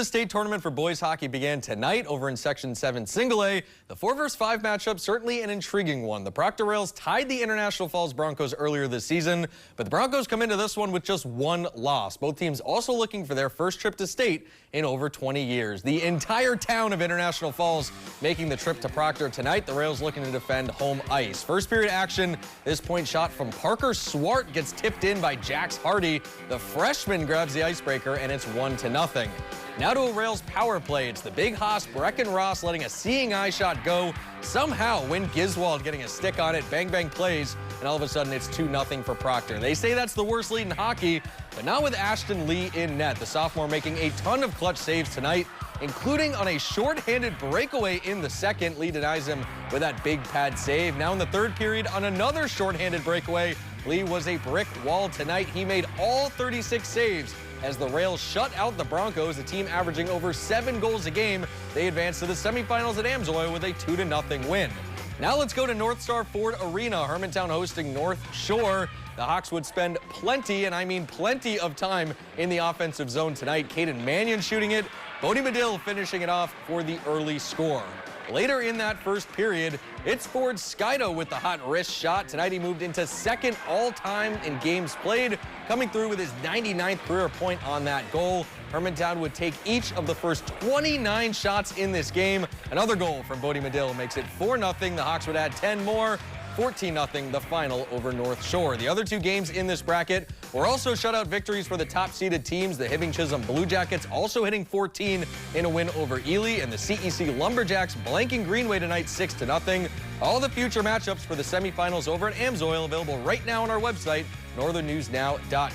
The state tournament for boys hockey began tonight over in Section 7 Single A. The 4 vs 5 matchup, certainly an intriguing one. The Proctor Rails tied the International Falls Broncos earlier this season, but the Broncos come into this one with just one loss. Both teams also looking for their first trip to state in over 20 years. The entire town of International Falls making the trip to Proctor tonight. The Rails looking to defend home ice. First period action, this point shot from Parker Swart gets tipped in by Jax Hardy. The freshman grabs the icebreaker, and it's 1-0. Now to a Rails power play. It's the big hoss Brecken Ross letting a seeing eye shot go. Somehow Wynn Giswald getting a stick on it. Bang bang plays, and all of a sudden it's 2-0 for Proctor. They say that's the worst lead in hockey, but not with Ashton Lee in net. The sophomore making a ton of clutch saves tonight, including on a shorthanded breakaway in the second. Lee denies him with that big pad save. Now in the third period on another shorthanded breakaway, Lee was a brick wall tonight. He made all 36 saves as the Rails shut out the Broncos, a team averaging over 7 goals a game. They advance to the semifinals at Amsoil with a 2-0 win. Now let's go to North Star Ford Arena. Hermantown hosting North Shore. The Hawks would spend plenty, and I mean plenty, of time in the offensive zone tonight. Caden Mannion shooting it. Bodie Medill finishing it off for the early score. Later in that first period, it's Ford Skydo with the hot wrist shot. Tonight he moved into second all-time in games played, coming through with his 99th career point on that goal. Hermantown would take each of the first 29 shots in this game. Another goal from Bodie Medill makes it 4-0. The Hawks would add 10 more. 14-0 the final over North Shore. The other two games in this bracket were also shutout victories for the top-seeded teams. The Hibbing Chisholm Blue Jackets also hitting 14 in a win over Ely, and the CEC Lumberjacks blanking Greenway tonight 6-0. All the future matchups for the semifinals over at Amsoil available right now on our website, northernnewsnow.com.